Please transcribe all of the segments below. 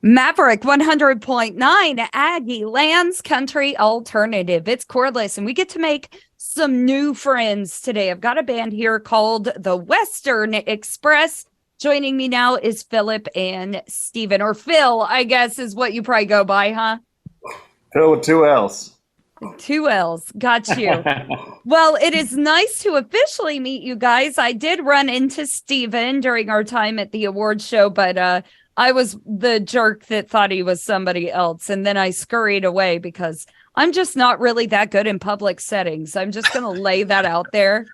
Maverick 100.9 Aggie Lands Country Alternative. It's Cordless, and we get to make some new friends today. I've got a band here called the Western Express. Joining me now is Philip and Steven, or Phil, I guess is what you probably go by, huh? Phil with two L's. Two L's. Got you. Well, it is nice to officially meet you guys. I did run into Steven during our time at the awards show, but I was the jerk that thought he was somebody else. And then I scurried away because I'm just not really that good in public settings. I'm just going to lay that out there.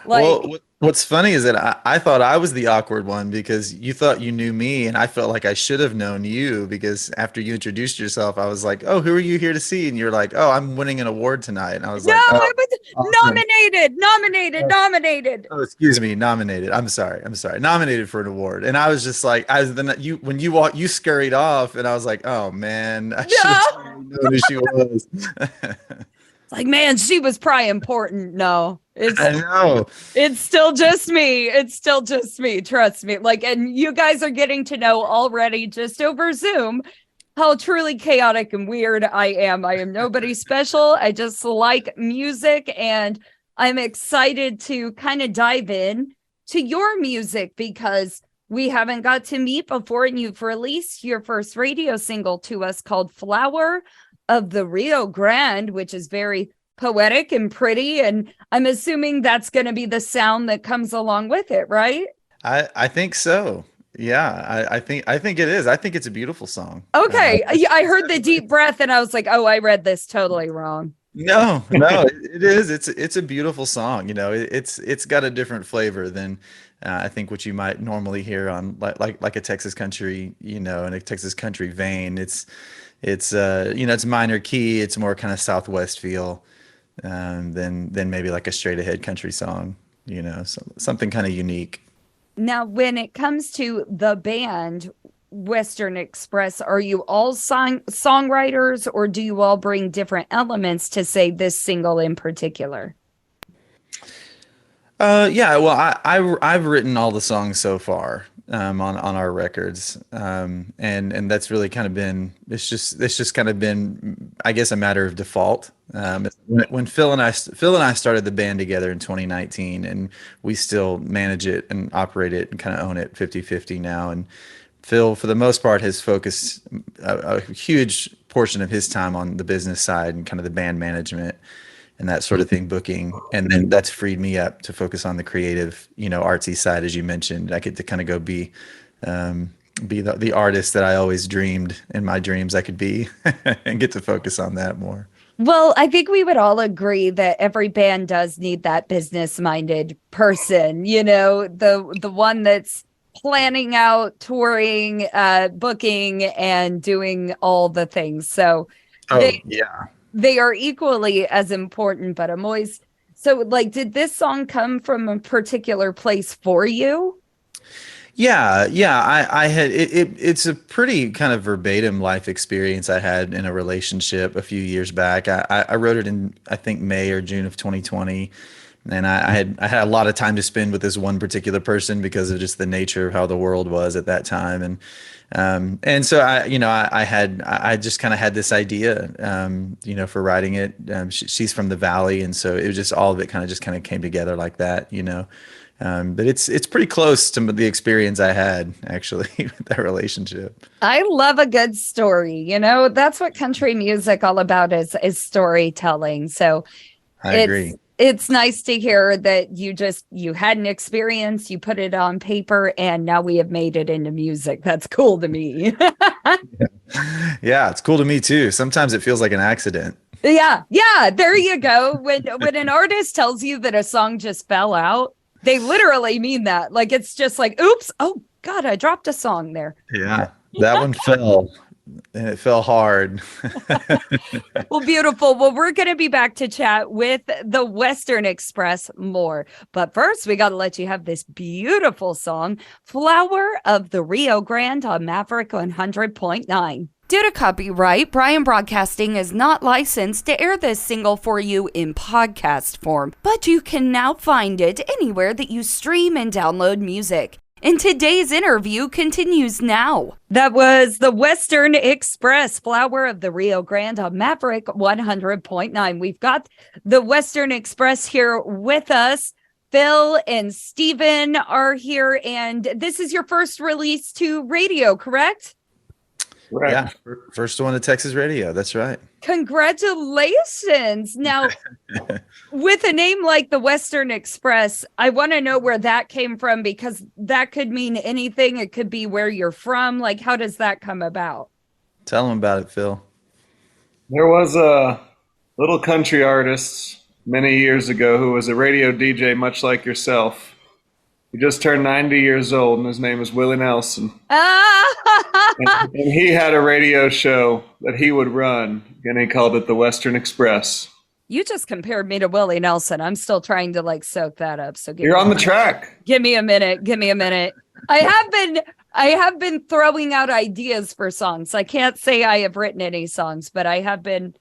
Well, what's funny is that I thought I was the awkward one because you thought you knew me, and I felt like I should have known you because after you introduced yourself, I was like, "Oh, who are you here to see?" And you're like, "Oh, I'm winning an award tonight." And I was no, like, I was awesome. nominated. Oh, excuse me, nominated. I'm sorry, nominated for an award." And I was just like, when you scurried off, and I was like, "Oh man, I should have totally known who she was." Like, man, she was probably important. No, I know. It's still just me. Trust me. Like, and you guys are getting to know already just over Zoom how truly chaotic and weird I am. I am nobody special. I just like music, and I'm excited to kind of dive in to your music because we haven't got to meet before, and you've released your first radio single to us called Flower of the Rio Grande, which is very poetic and pretty. And I'm assuming that's going to be the sound that comes along with it, right? I think so. Yeah, I think it is. I think it's a beautiful song. Okay. I heard the deep breath and I was like, oh, I read this totally wrong. No, it is. It's a beautiful song. You know, it's got a different flavor than I think what you might normally hear on like a Texas country, you know, in a Texas country vein. It's it's minor key. It's more kind of Southwest feel than maybe like a straight ahead country song, you know, something kind of unique. Now, when it comes to the band Western Express, are you all songwriters, or do you all bring different elements to say this single in particular? Yeah, well, I've written all the songs so far on our records, and that's really kind of been it's just kind of been, I guess, a matter of default. When Phil and I started the band together in 2019, and we still manage it and operate it and kind of own it 50-50 now. And Phil, for the most part, has focused a huge portion of his time on the business side and kind of the band management and that sort of thing, booking. And then that's freed me up to focus on the creative, you know, artsy side, as you mentioned. I get to kind of go be the artist that I always dreamed in my dreams I could be and get to focus on that more. Well, I think we would all agree that every band does need that business-minded person, you know, the one that's planning out, touring, booking, and doing all the things. So they are equally as important, but I'm always so like, did this song come from a particular place for you? Yeah. I had it's a pretty kind of verbatim life experience I had in a relationship a few years back. I wrote it in, I think, May or June of 2020. And I had a lot of time to spend with this one particular person because of just the nature of how the world was at that time. And so I just kind of had this idea, for writing it. She's from the Valley. And so it was just, all of it kind of came together like that, you know. But it's pretty close to the experience I had actually with that relationship. I love a good story. You know, that's what country music all about is storytelling. So I agree. It's nice to hear that you had an experience, you put it on paper, and now we have made it into music. That's cool to me. Yeah, it's cool to me too. Sometimes it feels like an accident. Yeah, there you go. When an artist tells you that a song just fell out, they literally mean that. Like, it's just like, oops, oh God, I dropped a song there. Yeah, that one fell. And it fell hard. Well, beautiful. Well, we're going to be back to chat with the Western Express more. But first, we got to let you have this beautiful song, Flower of the Rio Grande on Maverick 100.9. Due to copyright, Bryan Broadcasting is not licensed to air this single for you in podcast form, but you can now find it anywhere that you stream and download music. And today's interview continues now. That was the Western Express, Flower of the Rio Grande on Maverick 100.9. We've got the Western Express here with us. Phil and Steven are here, and this is your first release to radio, correct? Right. Yeah, first one to Texas radio. That's right. Congratulations. Now, with a name like the Western Express, I want to know where that came from, because that could mean anything. It could be where you're from. Like, how does that come about? Tell them about it, Phil. There was a little country artist many years ago who was a radio DJ, much like yourself. He just turned 90 years old, and his name is Willie Nelson. And he had a radio show that he would run, and he called it the Western Express. You just compared me to Willie Nelson. I'm still trying to soak that up. So You're on the track. Give me a minute. I have been throwing out ideas for songs. I can't say I have written any songs, but I have been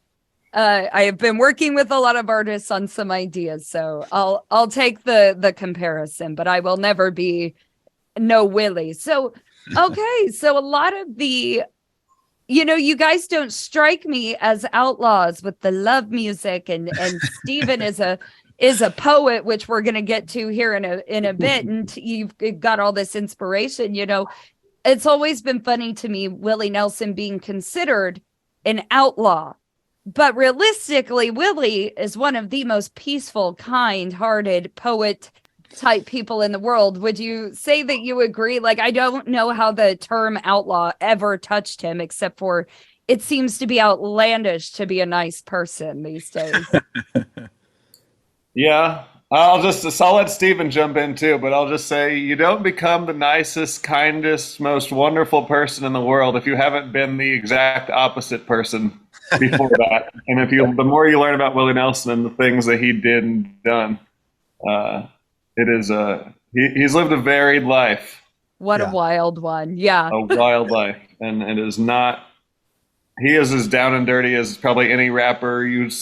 working with a lot of artists on some ideas. So I'll take the comparison, but I will never be no Willie. So okay, so a lot of the, you guys don't strike me as outlaws with the love music, and Steven is a poet, which we're going to get to here in a bit, and you've got all this inspiration. It's always been funny to me, Willie Nelson being considered an outlaw, but realistically, Willie is one of the most peaceful, kind-hearted poet type people in the world. Would you say that you agree? I don't know how the term outlaw ever touched him, except for it seems to be outlandish to be a nice person these days. Yeah, I'll let Steven jump in too, but I'll just say you don't become the nicest, kindest, most wonderful person in the world if you haven't been the exact opposite person before that. And the more you learn about Willie Nelson and the things that he did and done, he's lived a varied life. What a wild one. Yeah. A wild life. And it is not, he is as down and dirty as probably any rapper you'd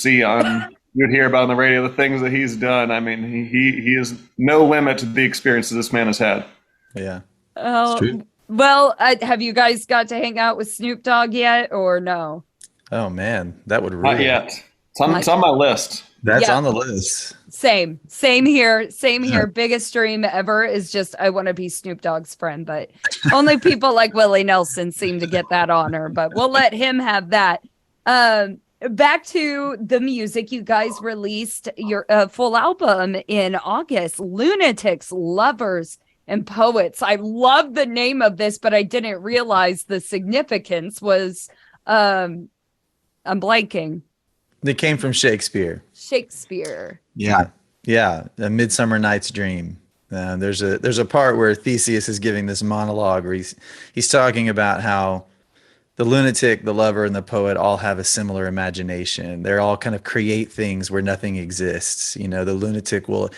hear about on the radio, the things that he's done. I mean, he is no limit to the experiences this man has had. Yeah. Oh, well, have you guys got to hang out with Snoop Dogg yet, or no? Oh man, that would really. Not yet. It's on my list. That's on the list. Same here. Biggest dream ever is just, I want to be Snoop Dogg's friend, but only people like Willie Nelson seem to get that honor, but we'll let him have that. Back to the music. You guys released your full album in August, Lunatics, Lovers, and Poets. I love the name of this, but I didn't realize the significance was, I'm blanking. They came from Shakespeare. Yeah. A Midsummer Night's Dream. There's a part where Theseus is giving this monologue where he's talking about how the lunatic, the lover, and the poet all have a similar imagination. They're all kind of create things where nothing exists. The lunatic will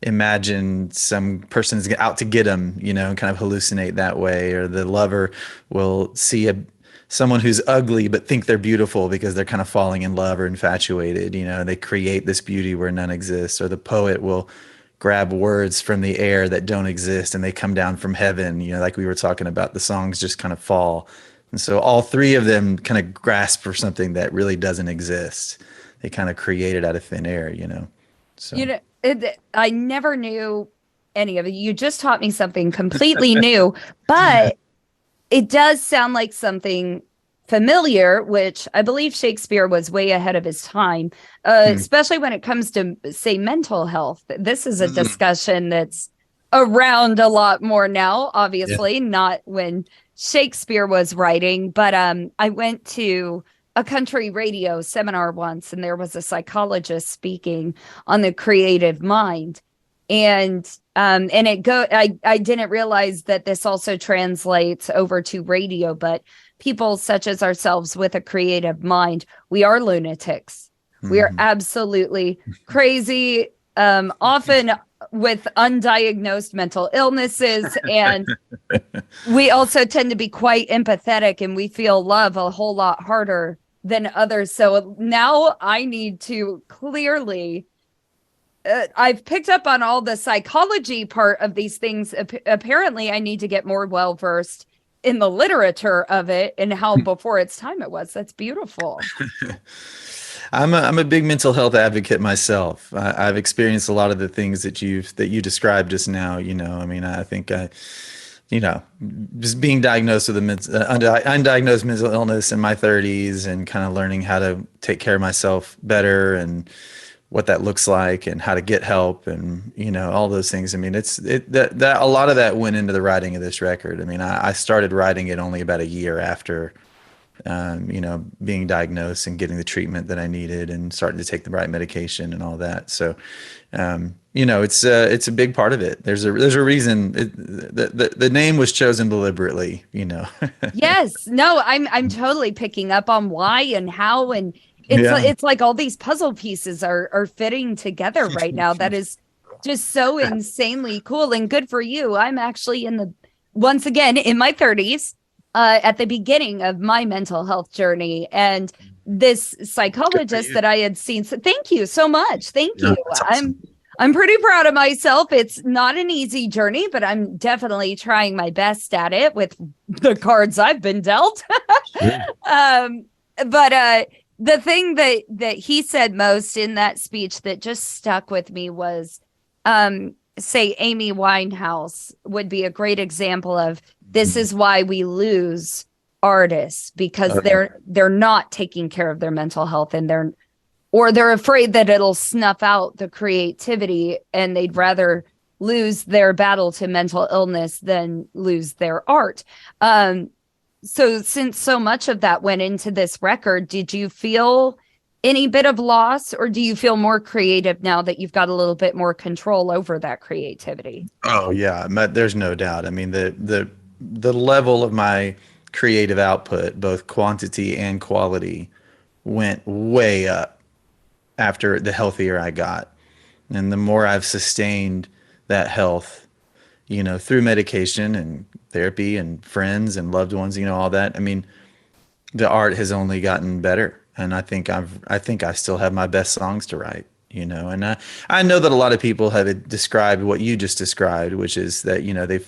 imagine some person's out to get him, and kind of hallucinate that way. Or the lover will see someone who's ugly but think they're beautiful because they're kind of falling in love or infatuated. They create this beauty where none exists. Or the poet will grab words from the air that don't exist and they come down from heaven. Like we were talking about, the songs just kind of fall. And so all three of them kind of grasp for something that really doesn't exist. They kind of create it out of thin air, So I never knew any of it. You just taught me something completely new, but it does sound like something familiar, which I believe Shakespeare was way ahead of his time, especially when it comes to, say, mental health. This is a discussion that's around a lot more now, obviously, not when Shakespeare was writing. But I went to a country radio seminar once, and there was a psychologist speaking on the creative mind. And I didn't realize that this also translates over to radio, but people such as ourselves with a creative mind, we are lunatics. We are absolutely crazy, often with undiagnosed mental illnesses. And we also tend to be quite empathetic, and we feel love a whole lot harder than others. So now I need to clearly I've picked up on all the psychology part of these things. Apparently, I need to get more well versed in the literature of it and how before its time it was. That's beautiful. I'm a big mental health advocate myself. I've experienced a lot of the things that you described just now. I mean, I think just being diagnosed with undiagnosed mental illness in my 30s and kind of learning how to take care of myself better and what that looks like and how to get help and all those things. I mean, that a lot of that went into the writing of this record. I mean, I started writing it only about a year after being diagnosed and getting the treatment that I needed and starting to take the right medication and all that. So it's a big part of it. There's a reason the name was chosen deliberately. Yes, no, I'm totally picking up on why and how, and it's like all these puzzle pieces are fitting together right now. That is just so insanely cool and good for you. I'm actually once again in my 30s, at the beginning of my mental health journey, and this psychologist that I had seen. So thank you so much. Thank you. Awesome. I'm pretty proud of myself. It's not an easy journey, but I'm definitely trying my best at it with the cards I've been dealt. But the thing that he said most in that speech that just stuck with me was, say Amy Winehouse would be a great example of this is why we lose artists, because they're not taking care of their mental health, and they're afraid that it'll snuff out the creativity, and they'd rather lose their battle to mental illness than lose their art. So since so much of that went into this record, did you feel any bit of loss, or do you feel more creative now that you've got a little bit more control over that creativity? Oh yeah, there's no doubt. I mean, the level of my creative output, both quantity and quality, went way up after the healthier I got. And the more I've sustained that health, through medication and therapy and friends and loved ones, all that. I mean, the art has only gotten better. And I think I still have my best songs to write, and I know that a lot of people have described what you just described, which is that,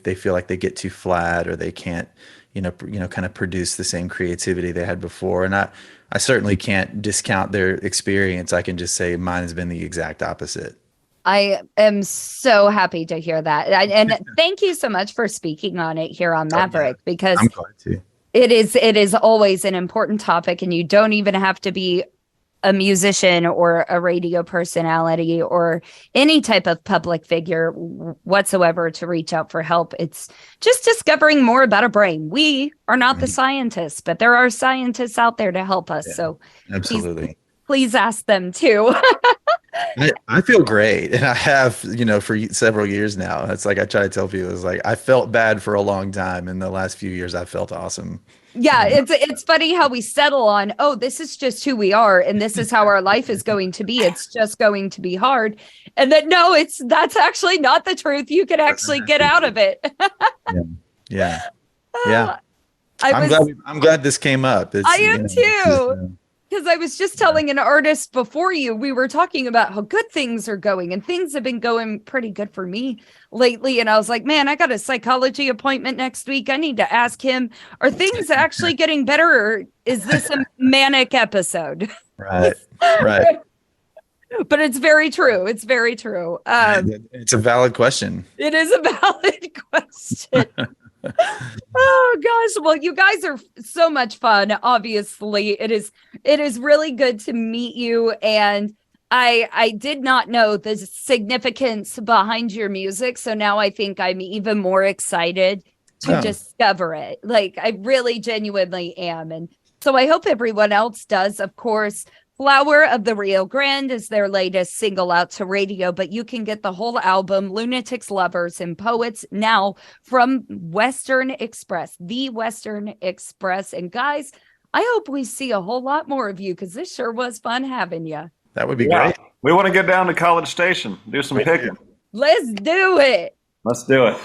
they feel like they get too flat, or they can't, kind of produce the same creativity they had before. And I certainly can't discount their experience. I can just say mine has been the exact opposite. I am so happy to hear that. And thank you so much for speaking on it here on Maverick, because I'm glad to. It is always an important topic, and you don't even have to be a musician or a radio personality or any type of public figure whatsoever to reach out for help. It's just discovering more about a brain. We are not the scientists, but there are scientists out there to help us. Yeah, so absolutely. Please ask them too. I feel great, and I have, for several years now. It's like I try to tell people, it's like I felt bad for a long time. In the last few years, I felt awesome. Yeah, it's funny how we settle on, oh, this is just who we are, and this is how our life is going to be. It's just going to be hard, and then no, that's actually not the truth. You can actually get out of it. Yeah. I'm glad this came up. I am too. Because I was just telling an artist before we were talking about how good things are going, and things have been going pretty good for me lately. And I was like, man, I got a psychology appointment next week. I need to ask him, are things actually getting better, or is this a manic episode? Right. But it's very true. It's very true. It's a valid question. It is a valid question. Oh gosh, well, you guys are so much fun. Obviously, it is really good to meet you, and I did not know the significance behind your music, so now I think I'm even more excited to discover it. Like, I really genuinely am, and so I hope everyone else does. Of course, Flower of the Rio Grande is their latest single out to radio, but you can get the whole album, Lunatics, Lovers, and Poets, now from Western Express, the Western Express. And guys, I hope we see a whole lot more of you, because this sure was fun having you. That would be great. We want to get down to College Station, do some picking. Let's do it. Let's do it.